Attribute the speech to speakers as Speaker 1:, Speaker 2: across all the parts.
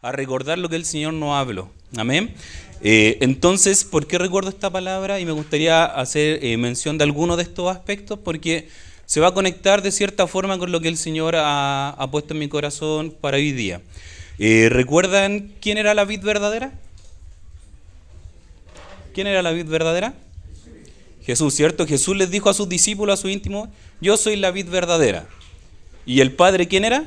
Speaker 1: a recordar lo que el Señor nos habló. Amén. Entonces, ¿por qué recuerdo esta palabra? Y me gustaría hacer mención de algunos de estos aspectos porque se va a conectar de cierta forma con lo que el Señor ha puesto en mi corazón para hoy día. ¿Recuerdan quién era la vid verdadera? ¿Quién era la vid verdadera? Jesús, ¿cierto? Jesús les dijo a sus discípulos, a sus íntimos, yo soy la vid verdadera. ¿Y el Padre quién era?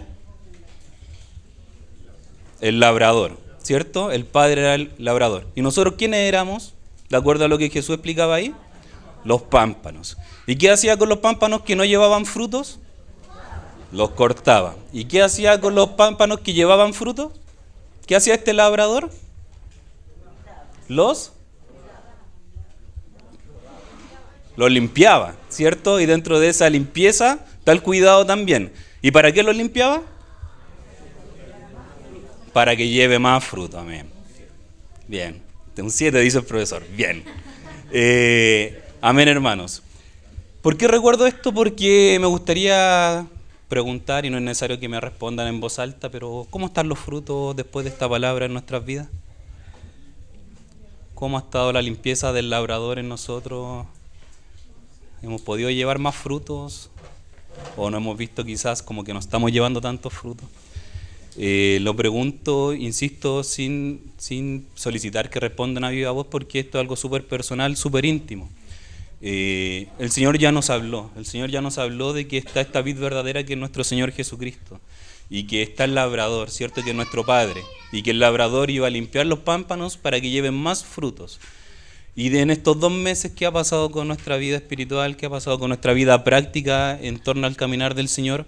Speaker 1: El labrador, ¿cierto? El Padre era el labrador. ¿Y nosotros quiénes éramos? De acuerdo a lo que Jesús explicaba ahí, los pámpanos. ¿Y qué hacía con los pámpanos que no llevaban frutos? Los cortaba. ¿Y qué hacía con los pámpanos que llevaban frutos? ¿Qué hacía este labrador? Los limpiaba, ¿cierto? Y dentro de esa limpieza está el cuidado también. ¿Y para qué los limpiaba? Para que lleve más fruto, amén. Bien, un 7 dice el profesor, bien. Amén, hermanos. ¿Por qué recuerdo esto? Porque me gustaría preguntar, y no es necesario que me respondan en voz alta, pero ¿cómo están los frutos después de esta palabra en nuestras vidas? ¿Cómo ha estado la limpieza del labrador en nosotros? ¿Hemos podido llevar más frutos? ¿O no hemos visto quizás como que no estamos llevando tantos frutos? Lo pregunto, insisto, sin solicitar que respondan a viva voz, porque esto es algo súper personal, súper íntimo. El Señor ya nos habló de que está esta vid verdadera que es nuestro Señor Jesucristo, y que está el labrador, ¿cierto? Que es nuestro Padre, y que el labrador iba a limpiar los pámpanos para que lleven más frutos. Y en estos 2 meses, ¿qué ha pasado con nuestra vida espiritual? ¿Qué ha pasado con nuestra vida práctica en torno al caminar del Señor?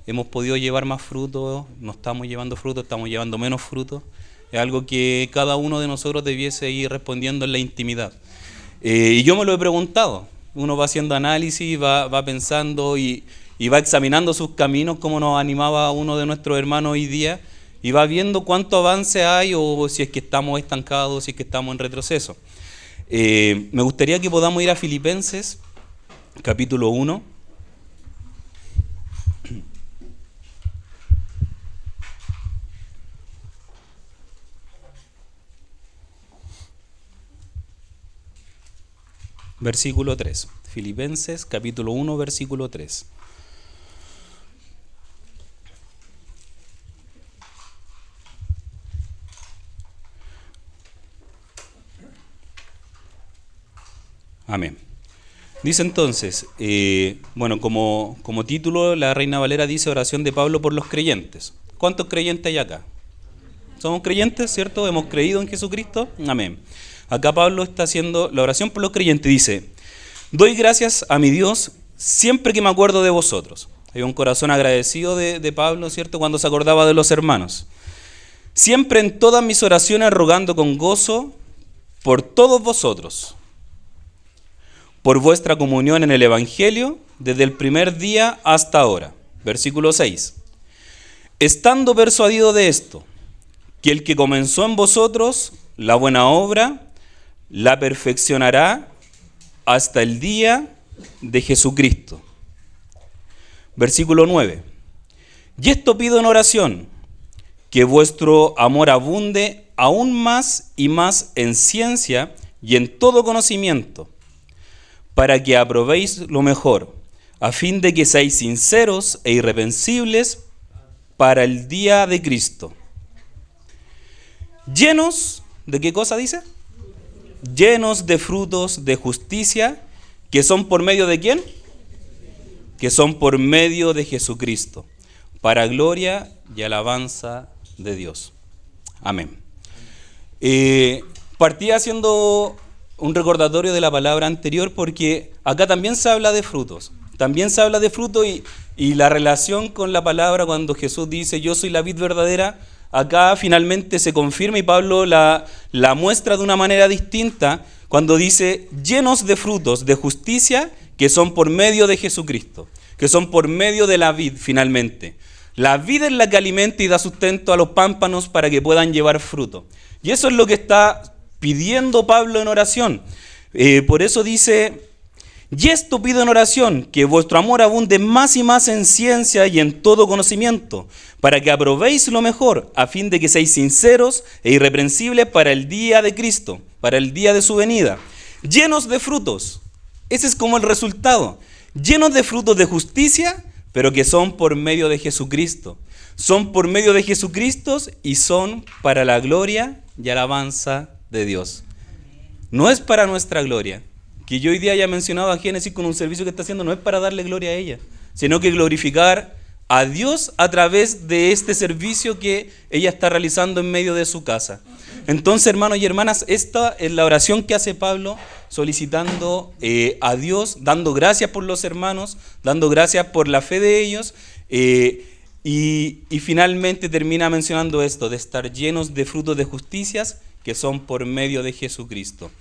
Speaker 1: Hemos podido llevar más frutos, no estamos llevando frutos, estamos llevando menos frutos. Es algo que cada uno de nosotros debiese ir respondiendo en la intimidad. Y yo me lo he preguntado. Uno va haciendo análisis, va pensando y va examinando sus caminos, como nos animaba uno de nuestros hermanos hoy día, y va viendo cuánto avance hay o si es que estamos estancados, si es que estamos en retroceso. Me gustaría que podamos ir a Filipenses, capítulo 1. Versículo 3. Filipenses, capítulo 1, versículo 3. Amén. Dice entonces, como título, la Reina Valera dice oración de Pablo por los creyentes. ¿Cuántos creyentes hay acá? ¿Somos creyentes, cierto? ¿Hemos creído en Jesucristo? Amén. Acá Pablo está haciendo la oración por los creyentes. Dice, doy gracias a mi Dios siempre que me acuerdo de vosotros. Hay un corazón agradecido de Pablo, ¿cierto? Cuando se acordaba de los hermanos. Siempre en todas mis oraciones rogando con gozo por todos vosotros, por vuestra comunión en el Evangelio, desde el primer día hasta ahora. Versículo 6. Estando persuadido de esto, que el que comenzó en vosotros la buena obra, la perfeccionará hasta el día de Jesucristo. Versículo 9. Y esto pido en oración, que vuestro amor abunde aún más y más en ciencia y en todo conocimiento, para que aprobéis lo mejor, a fin de que seáis sinceros e irreprensibles para el día de Cristo. Llenos, ¿de qué cosa dice? Llenos de frutos de justicia, que son por medio de ¿quién? Que son por medio de Jesucristo, para gloria y alabanza de Dios. Amén. Partí haciendo un recordatorio de la palabra anterior porque acá también se habla de frutos. También se habla de frutos y la relación con la palabra cuando Jesús dice yo soy la vid verdadera, acá finalmente se confirma y Pablo la muestra de una manera distinta cuando dice llenos de frutos de justicia que son por medio de Jesucristo, que son por medio de la vid finalmente. La vid es la que alimenta y da sustento a los pámpanos para que puedan llevar fruto. Y eso es lo que está pidiendo Pablo en oración. Por eso dice, Y esto pido en oración, que vuestro amor abunde más y más en ciencia y en todo conocimiento, para que aprobéis lo mejor, a fin de que seáis sinceros e irreprensibles para el día de Cristo, para el día de su venida, llenos de frutos. Ese es como el resultado, llenos de frutos de justicia, pero que son por medio de Jesucristo. Son por medio de Jesucristo y son para la gloria y alabanza de Dios. No es para nuestra gloria. Que yo hoy día haya mencionado a Génesis con un servicio que está haciendo, no es para darle gloria a ella, sino que glorificar a Dios a través de este servicio que ella está realizando en medio de su casa. Entonces, hermanos y hermanas, esta es la oración que hace Pablo, solicitando a Dios, dando gracias por los hermanos, dando gracias por la fe de ellos, y finalmente termina mencionando esto, de estar llenos de frutos de justicias que son por medio de Jesucristo,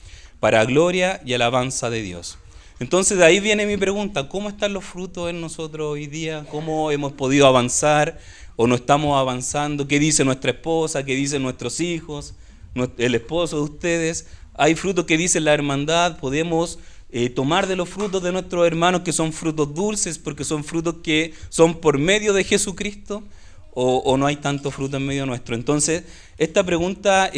Speaker 1: para gloria y alabanza de Dios. Entonces de ahí viene mi pregunta, ¿cómo están los frutos en nosotros hoy día? ¿Cómo hemos podido avanzar o no estamos avanzando? ¿Qué dice nuestra esposa? ¿Qué dicen nuestros hijos? ¿El esposo de ustedes? Hay frutos que dice la hermandad, podemos tomar de los frutos de nuestros hermanos que son frutos dulces porque son frutos que son por medio de Jesucristo, o no hay tanto fruto en medio nuestro. Entonces esta pregunta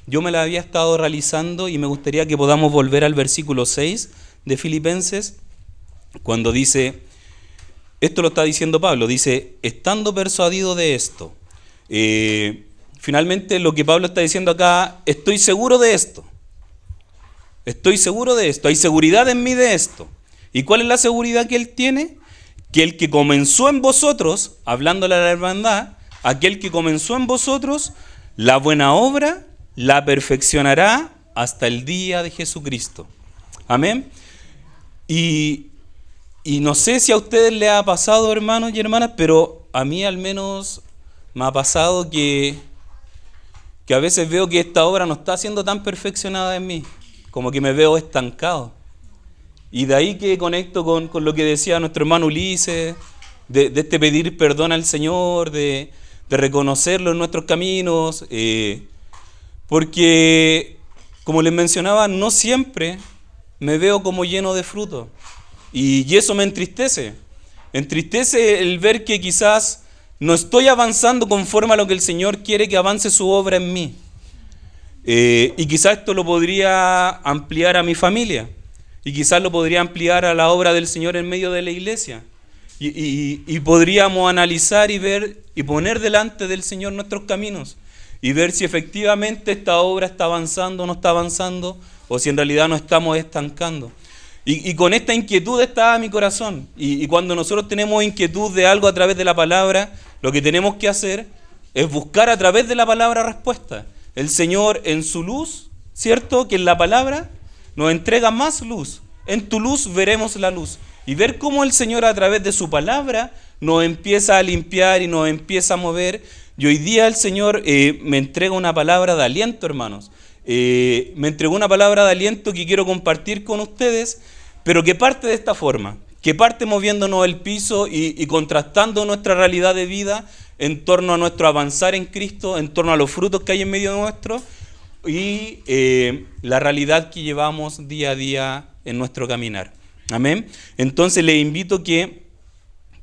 Speaker 1: yo me la había estado realizando y me gustaría que podamos volver al versículo 6 de Filipenses, cuando dice, esto lo está diciendo Pablo, dice, estando persuadido de esto. Finalmente lo que Pablo está diciendo acá, estoy seguro de esto. Estoy seguro de esto, hay seguridad en mí de esto. ¿Y cuál es la seguridad que él tiene? Que el que comenzó en vosotros, hablándole a la hermandad, aquel que comenzó en vosotros, la buena obra la perfeccionará hasta el día de Jesucristo. Amén. Y no sé si a ustedes les ha pasado, hermanos y hermanas, pero a mí al menos me ha pasado que a veces veo que esta obra no está siendo tan perfeccionada en mí, como que me veo estancado. Y de ahí que conecto con lo que decía nuestro hermano Ulises, de este pedir perdón al Señor, de reconocerlo en nuestros caminos, porque, como les mencionaba, no siempre me veo como lleno de fruto. Y eso me entristece. Entristece el ver que quizás no estoy avanzando conforme a lo que el Señor quiere que avance su obra en mí. Y quizás esto lo podría ampliar a mi familia. Y quizás lo podría ampliar a la obra del Señor en medio de la iglesia. Y podríamos analizar y ver y poner delante del Señor nuestros caminos. Y ver si efectivamente esta obra está avanzando o no está avanzando, o si en realidad nos estamos estancando. Y con esta inquietud está mi corazón. Y cuando nosotros tenemos inquietud de algo a través de la palabra, lo que tenemos que hacer es buscar a través de la palabra respuesta. El Señor en su luz, ¿cierto? Que en la palabra nos entrega más luz. En tu luz veremos la luz. Y ver cómo el Señor a través de su palabra nos empieza a limpiar y nos empieza a mover. Y hoy día el Señor me entrega una palabra de aliento, hermanos. Me entregó una palabra de aliento que quiero compartir con ustedes, pero que parte de esta forma, que parte moviéndonos el piso y contrastando nuestra realidad de vida en torno a nuestro avanzar en Cristo, en torno a los frutos que hay en medio nuestro y la realidad que llevamos día a día en nuestro caminar. Amén. Entonces les invito que,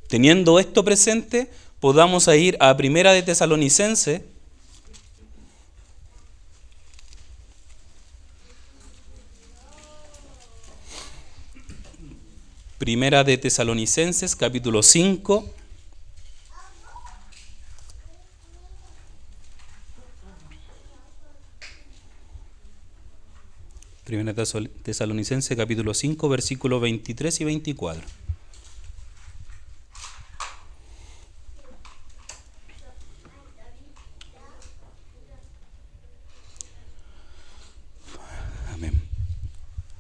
Speaker 1: teniendo esto presente, podamos ir a Primera de Tesalonicenses, Primera de Tesalonicenses, capítulo 5. Primera de Tesalonicenses, capítulo 5, versículos 23 y 24. Amén.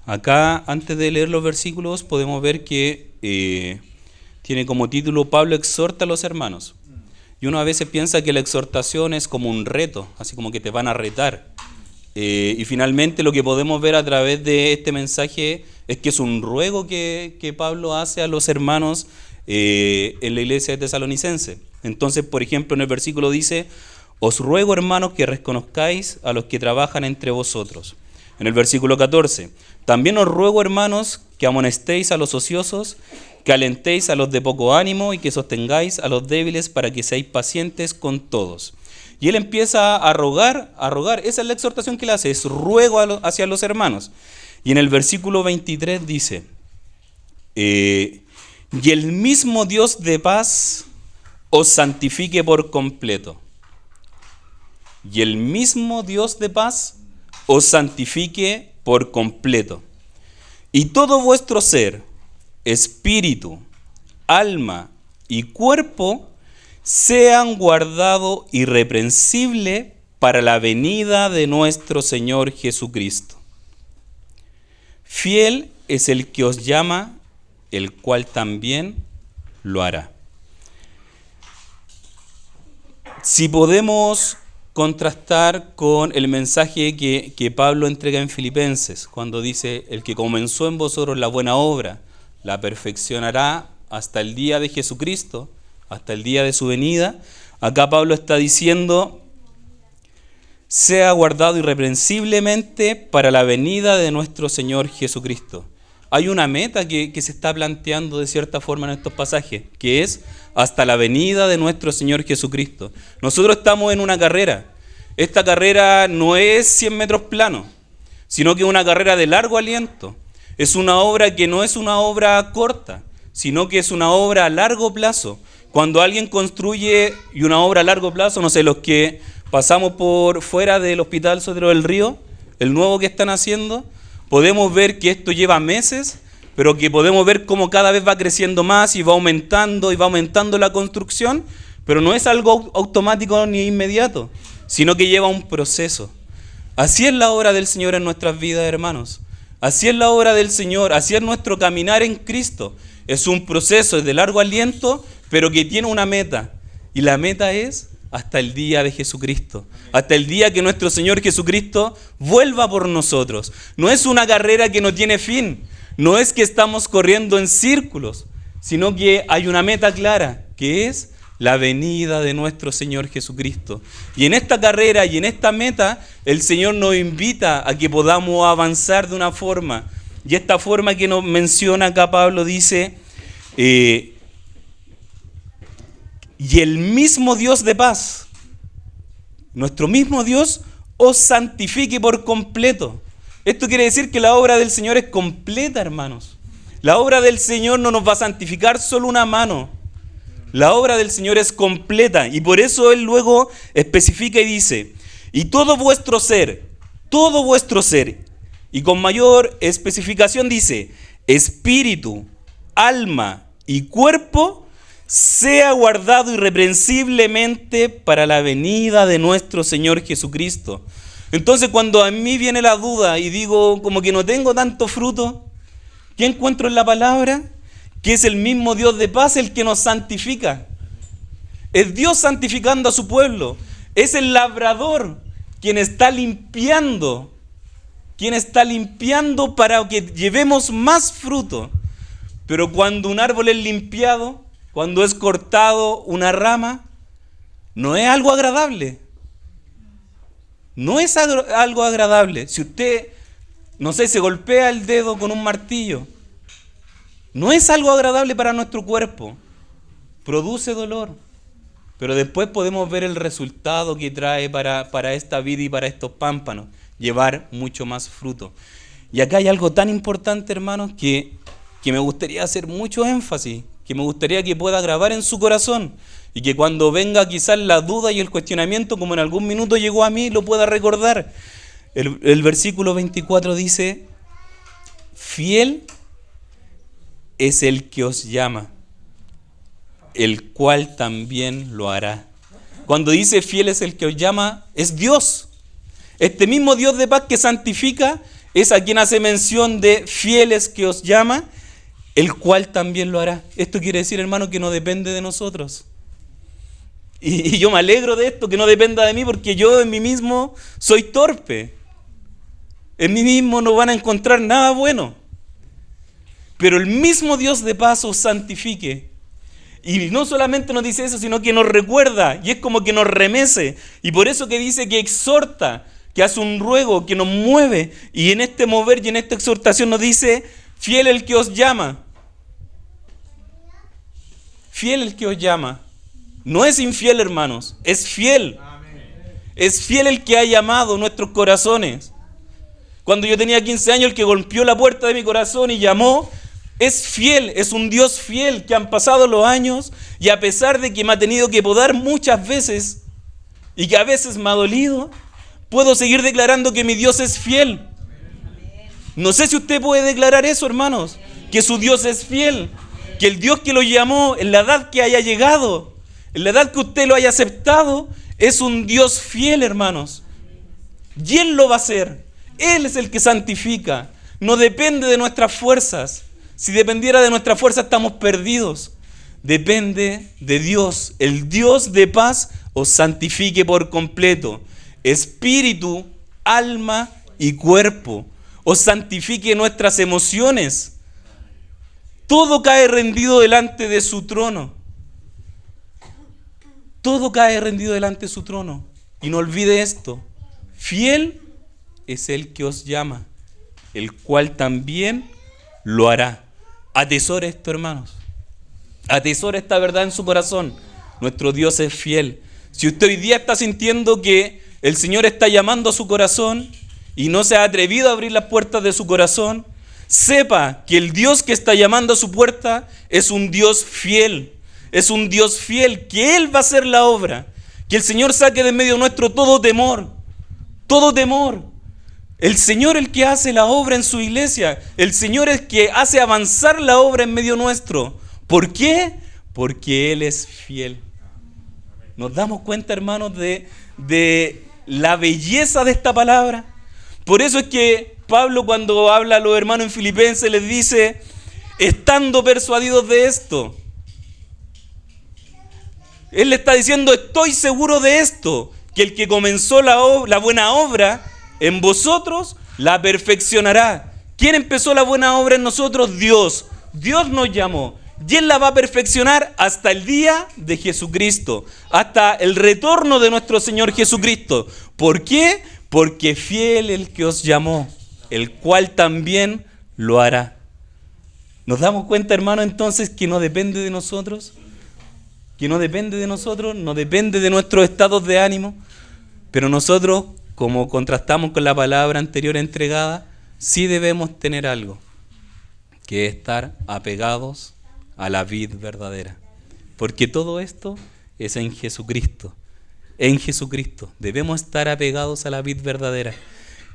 Speaker 1: Acá, antes de leer los versículos, podemos ver que tiene como título Pablo exhorta a los hermanos. Y uno a veces piensa que la exhortación es como un reto, así como que te van a retar. Y finalmente lo que podemos ver a través de este mensaje es que es un ruego que Pablo hace a los hermanos en la iglesia de Tesalonicense. Entonces, por ejemplo, en el versículo dice, os ruego, hermanos, que reconozcáis a los que trabajan entre vosotros. En el versículo 14, también os ruego, hermanos, que amonestéis a los ociosos, que alentéis a los de poco ánimo y que sostengáis a los débiles para que seáis pacientes con todos. Y él empieza a rogar, esa es la exhortación que le hace, es ruego hacia los hermanos. Y en el versículo 23 dice, y el mismo Dios de paz os santifique por completo. Y el mismo Dios de paz os santifique por completo. Y todo vuestro ser, espíritu, alma y cuerpo sean guardados irreprensible para la venida de nuestro Señor Jesucristo. Fiel es el que os llama, el cual también lo hará. Si podemos contrastar con el mensaje que Pablo entrega en Filipenses, cuando dice, el que comenzó en vosotros la buena obra, la perfeccionará hasta el día de Jesucristo, hasta el día de su venida. Acá Pablo está diciendo, sea guardado irreprensiblemente para la venida de nuestro Señor Jesucristo. Hay una meta que se está planteando de cierta forma en estos pasajes, que es hasta la venida de nuestro Señor Jesucristo. Nosotros estamos en una carrera. Esta carrera no es 100 metros plano, sino que es una carrera de largo aliento. Es una obra que no es una obra corta, sino que es una obra a largo plazo. Cuando alguien construye y una obra a largo plazo, no sé, los que pasamos por fuera del Hospital Sotero del Río, el nuevo que están haciendo, podemos ver que esto lleva meses, pero que podemos ver cómo cada vez va creciendo más y va aumentando la construcción, pero no es algo automático ni inmediato, sino que lleva un proceso. Así es la obra del Señor en nuestras vidas, hermanos. Así es la obra del Señor, así es nuestro caminar en Cristo. Es un proceso, es de largo aliento, pero que tiene una meta. Y la meta es hasta el día de Jesucristo, hasta el día que nuestro Señor Jesucristo vuelva por nosotros. No es una carrera que no tiene fin, no es que estamos corriendo en círculos, sino que hay una meta clara, que es la venida de nuestro Señor Jesucristo. Y en esta carrera y en esta meta, el Señor nos invita a que podamos avanzar de una forma. Y esta forma que nos menciona acá Pablo dice, y el mismo Dios de paz, nuestro mismo Dios, os santifique por completo. Esto quiere decir que la obra del Señor es completa, hermanos. La obra del Señor no nos va a santificar solo una mano. La obra del Señor es completa. Y por eso Él luego especifica y dice, y todo vuestro ser, y con mayor especificación dice, espíritu, alma y cuerpo, sea guardado irreprensiblemente para la venida de nuestro Señor Jesucristo. Entonces, cuando a mí viene la duda y digo como que no tengo tanto fruto, ¿qué encuentro en la palabra? Que es el mismo Dios de paz el que nos santifica. Es Dios santificando a su pueblo. Es el labrador quien está limpiando para que llevemos más fruto. Pero cuando un árbol es limpiado, cuando es cortado una rama, no es algo agradable. No es algo agradable. Si usted, no sé, se golpea el dedo con un martillo, no es algo agradable para nuestro cuerpo. Produce dolor. Pero después podemos ver el resultado que trae para esta vida y para estos pámpanos. Llevar mucho más fruto. Y acá hay algo tan importante, hermanos, que me gustaría hacer mucho énfasis, que me gustaría que pueda grabar en su corazón y que cuando venga quizás la duda y el cuestionamiento, como en algún minuto llegó a mí, lo pueda recordar. El versículo 24 dice, fiel es el que os llama, el cual también lo hará. Cuando dice fiel es el que os llama, es Dios. Este mismo Dios de paz que santifica es a quien hace mención de fieles que os llama, el cual también lo hará. Esto quiere decir, hermano, que no depende de nosotros. Y yo me alegro de esto, que no dependa de mí, porque yo en mí mismo soy torpe. En mí mismo no van a encontrar nada bueno. Pero el mismo Dios de paz os santifique. Y no solamente nos dice eso, sino que nos recuerda, y es como que nos remece. Y por eso que dice que exhorta, que hace un ruego, que nos mueve. Y en este mover y en esta exhortación nos dice, Fiel el que os llama. Fiel el que os llama. No es infiel, hermanos, es fiel. Es fiel el que ha llamado nuestros corazones. Cuando yo tenía 15 años, el que golpeó la puerta de mi corazón y llamó, es fiel, es un Dios fiel, que han pasado los años y a pesar de que me ha tenido que podar muchas veces y que a veces me ha dolido, puedo seguir declarando que mi Dios es fiel. No sé si usted puede declarar eso, hermanos, que su Dios es fiel, que el Dios que lo llamó en la edad que haya llegado, en la edad que usted lo haya aceptado, es un Dios fiel, hermanos. Y Él lo va a hacer. Él es el que santifica. No depende de nuestras fuerzas. Si dependiera de nuestras fuerzas estamos perdidos. Depende de Dios. El Dios de paz os santifique por completo. Espíritu, alma y cuerpo. Os santifique nuestras emociones. Todo cae rendido delante de su trono. Todo cae rendido delante de su trono. Y no olvide esto. Fiel es el que os llama, el cual también lo hará. Atesore esto, hermanos. Atesore esta verdad en su corazón. Nuestro Dios es fiel. Si usted hoy día está sintiendo que el Señor está llamando a su corazón y no se ha atrevido a abrir las puertas de su corazón, sepa que el Dios que está llamando a su puerta es un Dios fiel. Es un Dios fiel, que Él va a hacer la obra. Que el Señor saque de en medio nuestro todo temor. Todo temor. El Señor es el que hace la obra en su iglesia. El Señor es el que hace avanzar la obra en medio nuestro. ¿Por qué? Porque Él es fiel. ¿Nos damos cuenta, hermanos, de la belleza de esta palabra? Por eso es que Pablo, cuando habla a los hermanos en Filipenses, les dice, estando persuadidos de esto. Él le está diciendo, estoy seguro de esto, que el que comenzó la buena obra en vosotros, la perfeccionará. ¿Quién empezó la buena obra en nosotros? Dios. Dios nos llamó. Y Él la va a perfeccionar hasta el día de Jesucristo, hasta el retorno de nuestro Señor Jesucristo. ¿Por qué? Porque fiel el que os llamó, el cual también lo hará. ¿Nos damos cuenta, hermano, entonces que no depende de nosotros? Que no depende de nosotros, no depende de nuestros estados de ánimo, pero nosotros, como contrastamos con la palabra anterior entregada, sí debemos tener algo, que es estar apegados a la vid verdadera, porque todo esto es en Jesucristo, debemos estar apegados a la vid verdadera,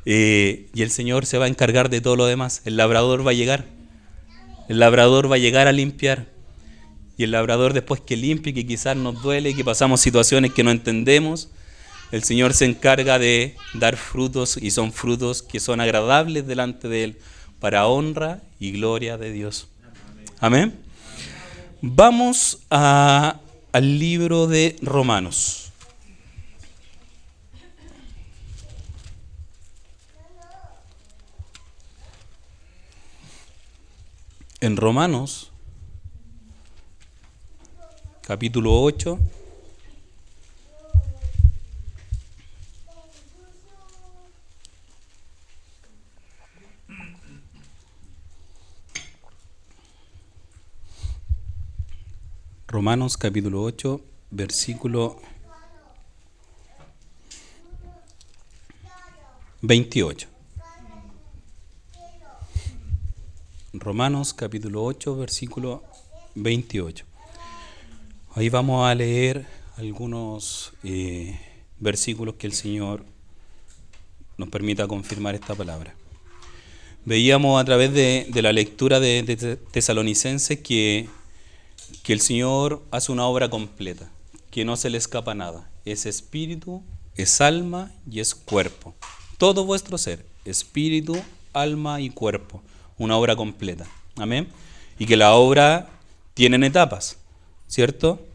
Speaker 1: y el Señor se va a encargar de todo lo demás. El labrador va a llegar a limpiar. Y el labrador, después que limpie, que quizás nos duele, que pasamos situaciones que no entendemos, el Señor se encarga de dar frutos, y son frutos que son agradables delante de Él, para honra y gloria de Dios. Amén. Vamos al libro de Romanos. En Romanos, capítulo 8, Romanos capítulo 8, versículo 28. Romanos capítulo 8, versículo 28. Ahí vamos a leer algunos versículos que el Señor nos permita confirmar esta palabra. Veíamos a través de la lectura de Tesalonicenses que el Señor hace una obra completa, que no se le escapa nada. Es espíritu, es alma y es cuerpo. Todo vuestro ser, espíritu, alma y cuerpo. Una obra completa. Amén. Y que la obra tiene etapas, ¿cierto?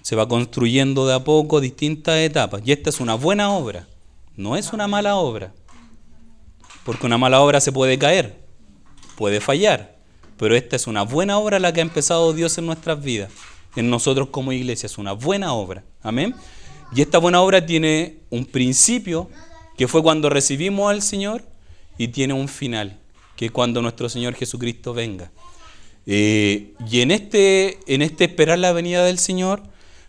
Speaker 1: Se va construyendo de a poco distintas etapas. Y esta es una buena obra, no es una mala obra. Porque una mala obra se puede caer, puede fallar. Pero esta es una buena obra la que ha empezado Dios en nuestras vidas. En nosotros como iglesia es una buena obra. Amén. Y esta buena obra tiene un principio, que fue cuando recibimos al Señor, y tiene un final, que cuando nuestro Señor Jesucristo venga. Y en este esperar la venida del Señor,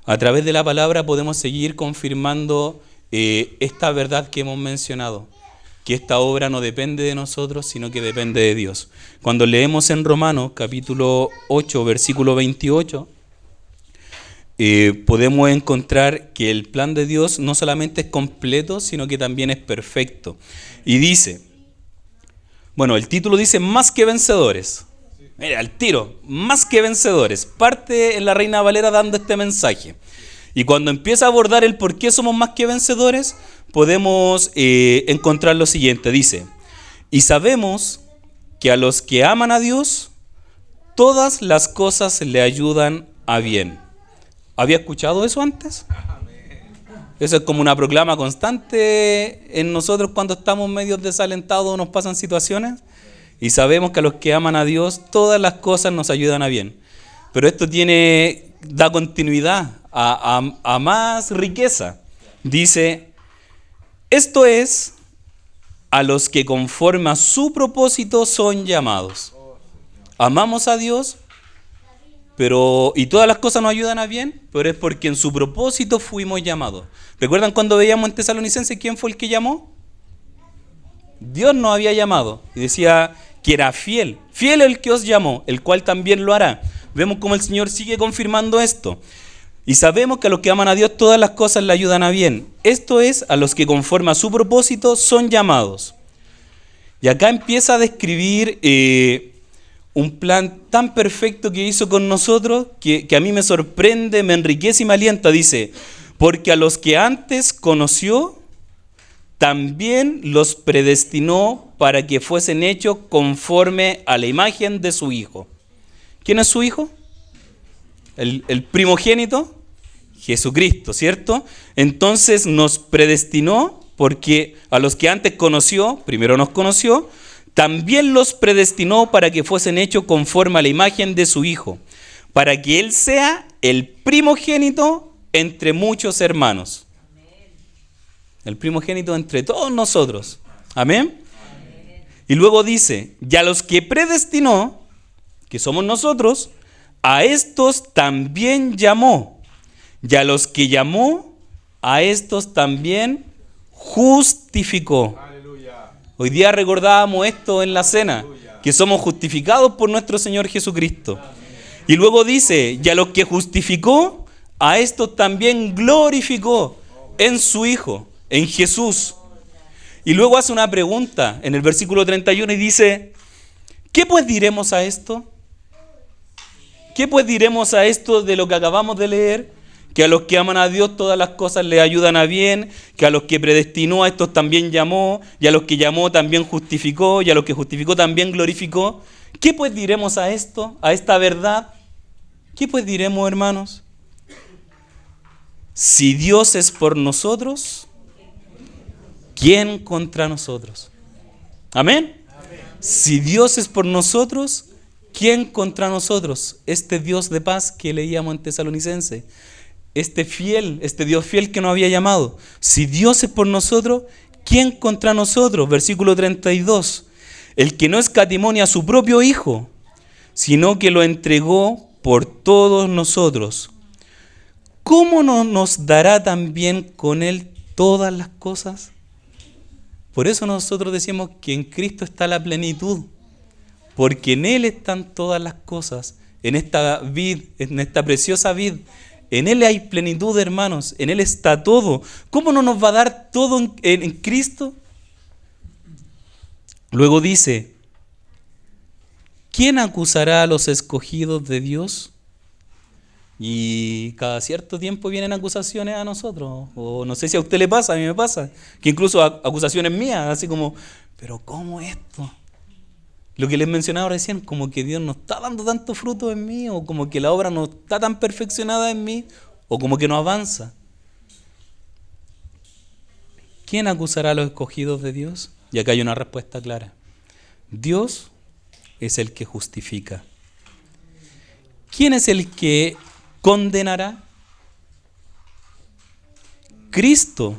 Speaker 1: a través de la palabra podemos seguir confirmando esta verdad que hemos mencionado, que esta obra no depende de nosotros, sino que depende de Dios. Cuando leemos en Romanos capítulo 8, versículo 28, podemos encontrar que el plan de Dios no solamente es completo, sino que también es perfecto. Y dice, bueno, el título dice más que vencedores. Mira, al tiro, más que vencedores. Parte en la Reina Valera dando este mensaje. Y cuando empieza a abordar el por qué somos más que vencedores, podemos encontrar lo siguiente. Dice, y sabemos que a los que aman a Dios, todas las cosas le ayudan a bien. ¿Había escuchado eso antes? Eso es como una proclama constante en nosotros cuando estamos medio desalentados o nos pasan situaciones. Y sabemos que a los que aman a Dios, todas las cosas nos ayudan a bien. Pero esto da continuidad a más riqueza. Dice, esto es a los que conforme a su propósito son llamados. Amamos a Dios, y todas las cosas nos ayudan a bien, pero es porque en su propósito fuimos llamados. ¿Recuerdan cuando veíamos en Tesalonicenses quién fue el que llamó? Dios nos había llamado y decía que era fiel. Fiel el que os llamó, el cual también lo hará. Vemos cómo el Señor sigue confirmando esto. Y sabemos que a los que aman a Dios todas las cosas le ayudan a bien. Esto es a los que conforme a su propósito son llamados. Y acá empieza a describir un plan tan perfecto que hizo con nosotros que a mí me sorprende, me enriquece y me alienta. Dice, porque a los que antes conoció, también los predestinó para que fuesen hechos conforme a la imagen de su Hijo. ¿Quién es su Hijo? El primogénito, Jesucristo, ¿cierto? Entonces nos predestinó porque a los que antes conoció, primero nos conoció, también los predestinó para que fuesen hechos conforme a la imagen de su Hijo, para que Él sea el primogénito entre muchos hermanos. El primogénito entre todos nosotros. ¿Amén? Y luego dice, y a los que predestinó, que somos nosotros, a estos también llamó. Y a los que llamó, a estos también justificó. Aleluya. Hoy día recordábamos esto en la cena, que somos justificados por nuestro Señor Jesucristo. Amén. Y luego dice, y a los que justificó, a estos también glorificó en su Hijo, en Jesús. Y luego hace una pregunta en el versículo 31 y dice, ¿qué pues diremos a esto? ¿Qué pues diremos a esto de lo que acabamos de leer? Que a los que aman a Dios todas las cosas les ayudan a bien, que a los que predestinó a estos también llamó, y a los que llamó también justificó, y a los que justificó también glorificó. ¿Qué pues diremos a esto, a esta verdad? ¿Qué pues diremos, hermanos? Si Dios es por nosotros, ¿quién contra nosotros? ¿Amén? Amén. Si Dios es por nosotros, ¿quién contra nosotros? Este Dios de paz que leíamos en Tesalonicenses, este Dios fiel que nos había llamado. Si Dios es por nosotros, ¿quién contra nosotros? Versículo 32. El que no escatimó a su propio Hijo, sino que lo entregó por todos nosotros, ¿cómo no nos dará también con Él todas las cosas? Por eso nosotros decimos que en Cristo está la plenitud, porque en Él están todas las cosas, en esta vid, en esta preciosa vid. En Él hay plenitud, hermanos, en Él está todo. ¿Cómo no nos va a dar todo en Cristo? Luego dice, ¿quién acusará a los escogidos de Dios? Y cada cierto tiempo vienen acusaciones a nosotros, o no sé si a usted le pasa, a mí me pasa, que incluso acusaciones mías, así como, pero ¿cómo esto? Lo que les mencionaba recién, como que Dios no está dando tanto fruto en mí, o como que la obra no está tan perfeccionada en mí, o como que no avanza. ¿Quién acusará a los escogidos de Dios? Y acá hay una respuesta clara. Dios es el que justifica. ¿Quién es el que condenará? Cristo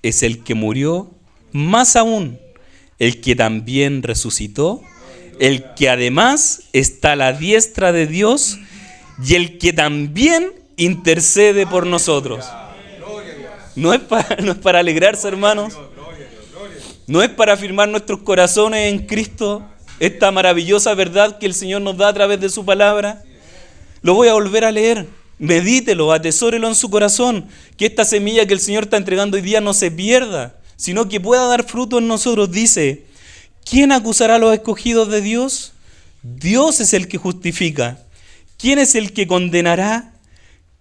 Speaker 1: es el que murió, más aún, el que también resucitó, el que además está a la diestra de Dios y el que también intercede por nosotros. No es para alegrarse, hermanos. No es para afirmar nuestros corazones en Cristo, esta maravillosa verdad que el Señor nos da a través de su palabra. Lo voy a volver a leer. Medítelo, atesórelo en su corazón. Que esta semilla que el Señor está entregando hoy día no se pierda, sino que pueda dar fruto en nosotros. Dice: ¿quién acusará a los escogidos de Dios? Dios es el que justifica. ¿Quién es el que condenará?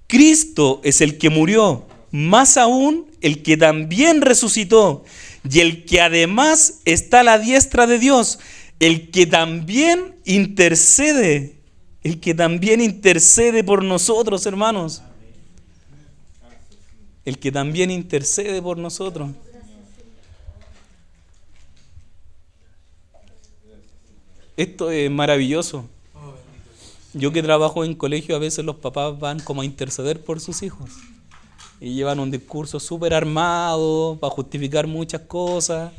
Speaker 1: Cristo es el que murió, más aún el que también resucitó, y el que además está a la diestra de Dios, el que también intercede por nosotros, hermanos. El que también intercede por nosotros. Esto es maravilloso. Yo que trabajo en colegio, a veces los papás van como a interceder por sus hijos y llevan un discurso súper armado para justificar muchas cosas,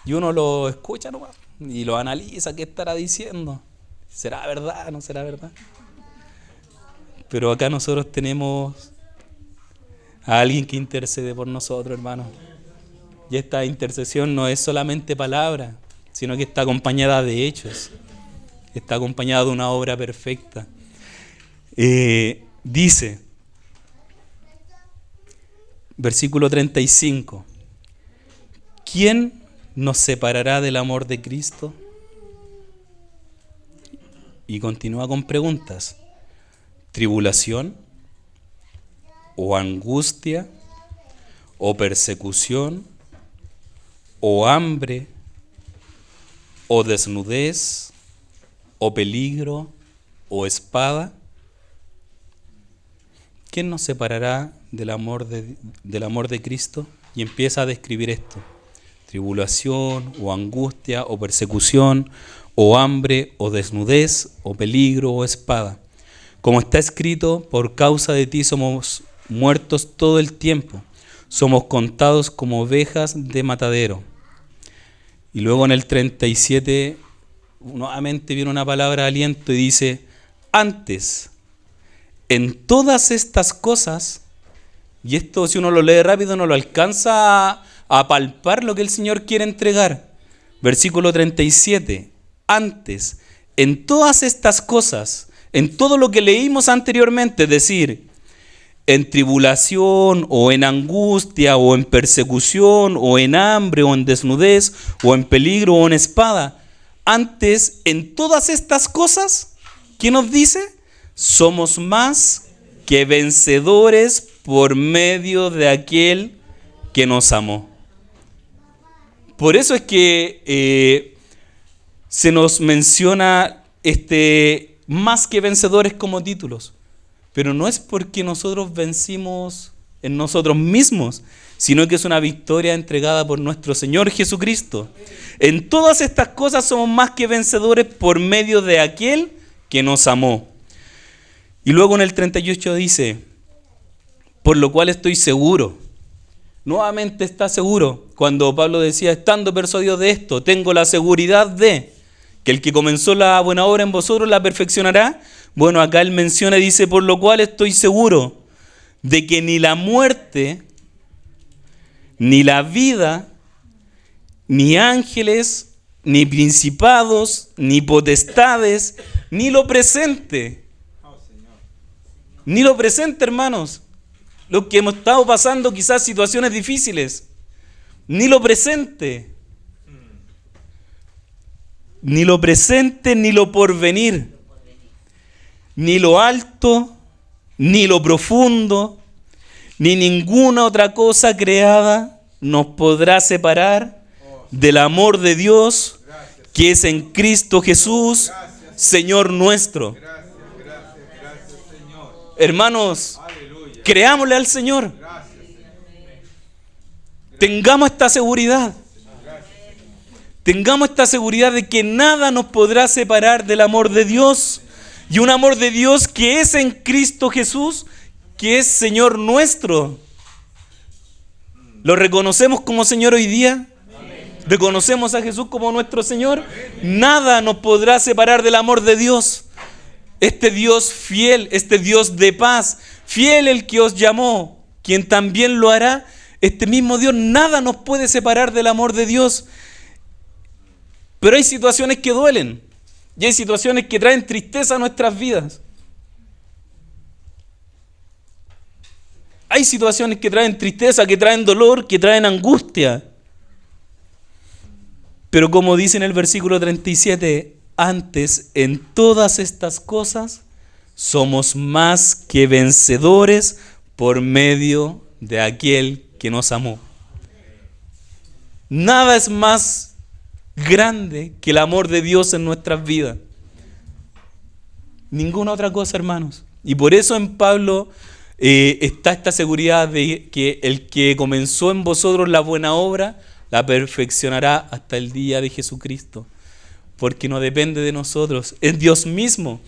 Speaker 1: y uno lo escucha nomás y lo analiza. ¿Qué estará diciendo? ¿Será verdad? ¿No será verdad? Pero acá nosotros tenemos a alguien que intercede por nosotros, hermanos. Y esta intercesión no es solamente palabra, sino que está acompañada de hechos. Está acompañada de una obra perfecta. Dice, versículo 35, ¿quién nos separará del amor de Cristo? Y continúa con preguntas. ¿Tribulación? ¿O angustia? ¿O persecución? ¿O hambre? ¿O desnudez? ¿O peligro? ¿O espada? ¿Quién nos separará del amor de Cristo? Y empieza a describir esto. Tribulación, o angustia, o persecución, o hambre, o desnudez, o peligro, o espada. Como está escrito, por causa de ti somos muertos todo el tiempo. Somos contados como ovejas de matadero. Y luego en el 37, nuevamente viene una palabra de aliento y dice, antes, en todas estas cosas, y esto si uno lo lee rápido no lo alcanza a palpar lo que el Señor quiere entregar. Versículo 37, antes, en todas estas cosas, en todo lo que leímos anteriormente, es decir, en tribulación, o en angustia, o en persecución, o en hambre, o en desnudez, o en peligro, o en espada. Antes, en todas estas cosas, ¿qué nos dice? Somos más que vencedores por medio de aquel que nos amó. Por eso es que se nos menciona más que vencedores como títulos. Pero no es porque nosotros vencimos en nosotros mismos, sino que es una victoria entregada por nuestro Señor Jesucristo. En todas estas cosas somos más que vencedores por medio de aquel que nos amó. Y luego en el 38 dice, por lo cual estoy seguro. Nuevamente está seguro. Cuando Pablo decía, estando persuadido de esto, tengo la seguridad de que el que comenzó la buena obra en vosotros la perfeccionará. Bueno, acá él menciona y dice, por lo cual estoy seguro de que ni la muerte, ni la vida, ni ángeles, ni principados, ni potestades, ni lo presente, hermanos, los que hemos estado pasando quizás situaciones difíciles, ni lo presente, ni lo porvenir, ni lo alto, ni lo profundo, ni ninguna otra cosa creada nos podrá separar del amor de Dios que es en Cristo Jesús, Señor nuestro. Hermanos, creámosle al Señor. Tengamos esta seguridad. Tengamos esta seguridad de que nada nos podrá separar del amor de Dios. Y un amor de Dios que es en Cristo Jesús, que es Señor nuestro. ¿Lo reconocemos como Señor hoy día? ¿Reconocemos a Jesús como nuestro Señor? Nada nos podrá separar del amor de Dios. Este Dios fiel, este Dios de paz, fiel el que os llamó, quien también lo hará. Este mismo Dios, nada nos puede separar del amor de Dios. Pero hay situaciones que duelen y hay situaciones que traen tristeza a nuestras vidas. Hay situaciones que traen tristeza, que traen dolor, que traen angustia. Pero como dice en el versículo 37, antes en todas estas cosas somos más que vencedores por medio de aquel que nos amó. Nada es más grande que el amor de Dios en nuestras vidas. Ninguna otra cosa, hermanos. Y por eso en Pablo está esta seguridad de que el que comenzó en vosotros la buena obra, la perfeccionará hasta el día de Jesucristo. Porque no depende de nosotros, es Dios mismo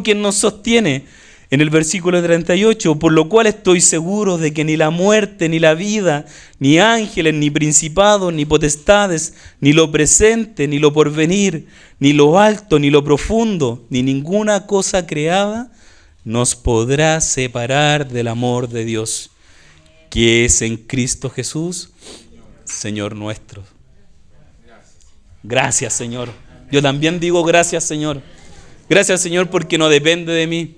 Speaker 1: quien nos sostiene. En el versículo 38, por lo cual estoy seguro de que ni la muerte, ni la vida, ni ángeles, ni principados, ni potestades, ni lo presente, ni lo porvenir, ni lo alto, ni lo profundo, ni ninguna cosa creada nos podrá separar del amor de Dios, que es en Cristo Jesús, Señor nuestro. Gracias, Señor. Yo también digo gracias, Señor. Gracias, Señor, porque no depende de mí.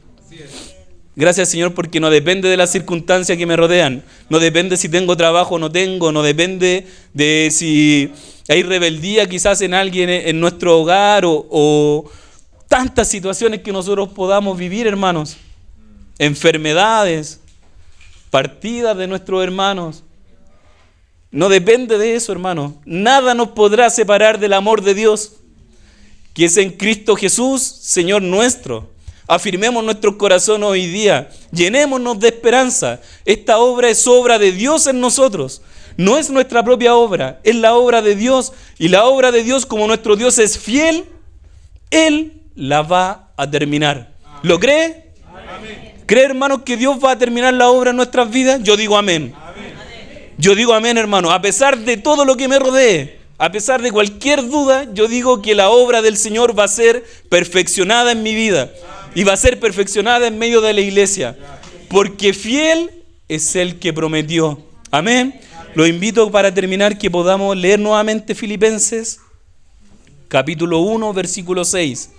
Speaker 1: Gracias, Señor, porque no depende de las circunstancias que me rodean. No depende si tengo trabajo o no tengo. No depende de si hay rebeldía quizás en alguien en nuestro hogar o tantas situaciones que nosotros podamos vivir, hermanos. Enfermedades, partidas de nuestros hermanos. No depende de eso, hermanos. Nada nos podrá separar del amor de Dios, que es en Cristo Jesús, Señor nuestro. Afirmemos nuestro corazón hoy día, llenémonos de esperanza. Esta obra es obra de Dios en nosotros, no es nuestra propia obra, es la obra de Dios. Y la obra de Dios, como nuestro Dios es fiel, Él la va a terminar. ¿Lo cree? Amén. ¿Cree, hermanos, que Dios va a terminar la obra en nuestras vidas? Yo digo amén. Yo digo amén, hermano. A pesar de todo lo que me rodee, a pesar de cualquier duda, yo digo que la obra del Señor va a ser perfeccionada en mi vida. Y va a ser perfeccionada en medio de la iglesia. Porque fiel es el que prometió. Amén. Los invito para terminar que podamos leer nuevamente Filipenses, capítulo 1, versículo 6.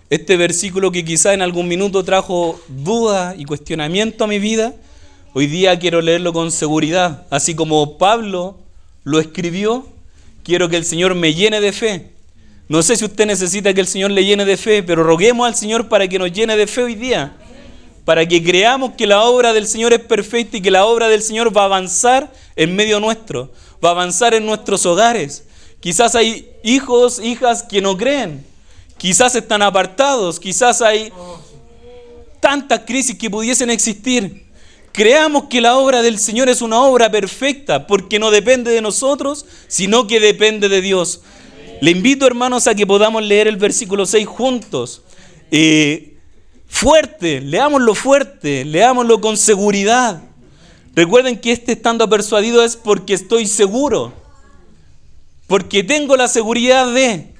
Speaker 1: Este versículo que quizá en algún minuto trajo duda y cuestionamiento a mi vida, hoy día quiero leerlo con seguridad. Así como Pablo lo escribió, quiero que el Señor me llene de fe. No sé si usted necesita que el Señor le llene de fe, pero roguemos al Señor para que nos llene de fe hoy día. Para que creamos que la obra del Señor es perfecta y que la obra del Señor va a avanzar en medio nuestro. Va a avanzar en nuestros hogares. Quizás hay hijos, hijas que no creen. Quizás están apartados. Quizás hay tantas crisis que pudiesen existir. Creamos que la obra del Señor es una obra perfecta porque no depende de nosotros, sino que depende de Dios. Le invito, hermanos, a que podamos leer el versículo 6 juntos. Fuerte, leámoslo con seguridad. Recuerden que estando persuadido es porque estoy seguro. Porque tengo la seguridad de.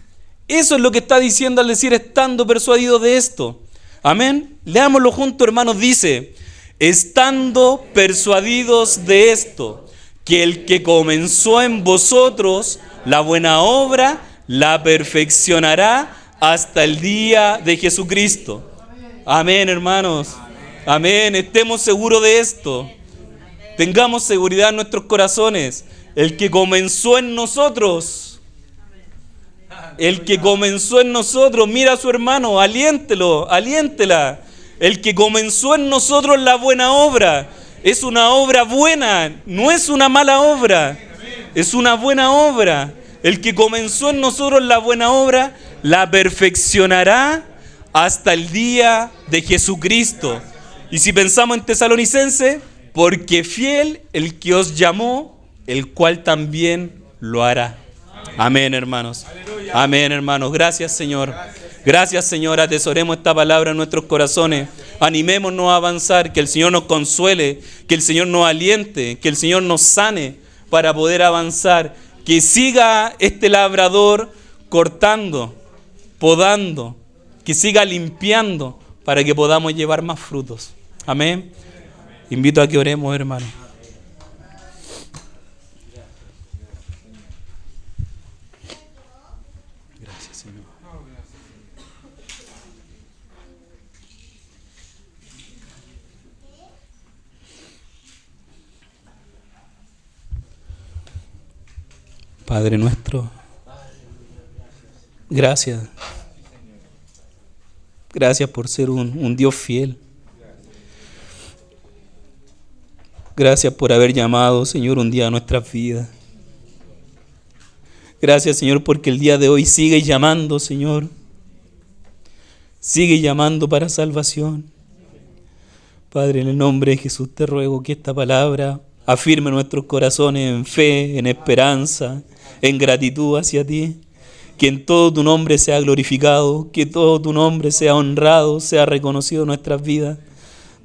Speaker 1: Eso es lo que está diciendo al decir estando persuadido de esto. Amén. Leámoslo juntos, hermanos. Dice, estando persuadidos de esto, que el que comenzó en vosotros la buena obra, la perfeccionará hasta el día de Jesucristo. Amén, hermanos. Amén. Estemos seguros de esto. Tengamos seguridad en nuestros corazones. El que comenzó en nosotros. El que comenzó en nosotros. Mira a su hermano. Aliéntelo. Aliéntela. El que comenzó en nosotros la buena obra. Es una obra buena. No es una mala obra. Es una buena obra. El que comenzó en nosotros la buena obra, la perfeccionará hasta el día de Jesucristo. Y si pensamos en Tesalonicense, porque fiel el que os llamó, el cual también lo hará. Amén, hermanos. Amén, hermanos. Gracias, Señor. Gracias, Señor. Atesoremos esta palabra en nuestros corazones. Animémonos a avanzar, que el Señor nos consuele, que el Señor nos aliente, que el Señor nos sane. para poder avanzar. Que siga este labrador cortando, podando, que siga limpiando para que podamos llevar más frutos. Amén. Invito a que oremos, hermano. Gracias, Señor. Padre nuestro, gracias. Gracias por ser un Dios fiel. Gracias por haber llamado, Señor, un día a nuestras vidas. Gracias, Señor, porque el día de hoy sigue llamando, Señor. Sigue llamando para salvación. Padre, en el nombre de Jesús te ruego que esta palabra afirme nuestros corazones en fe, en esperanza, en gratitud hacia ti. Que en todo tu nombre sea glorificado, que todo tu nombre sea honrado, sea reconocido en nuestras vidas.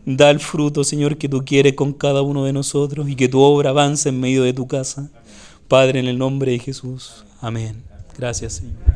Speaker 1: Da el fruto, Señor, que tú quieres con cada uno de nosotros y que tu obra avance en medio de tu casa. Padre, en el nombre de Jesús. Amén. Gracias, Señor.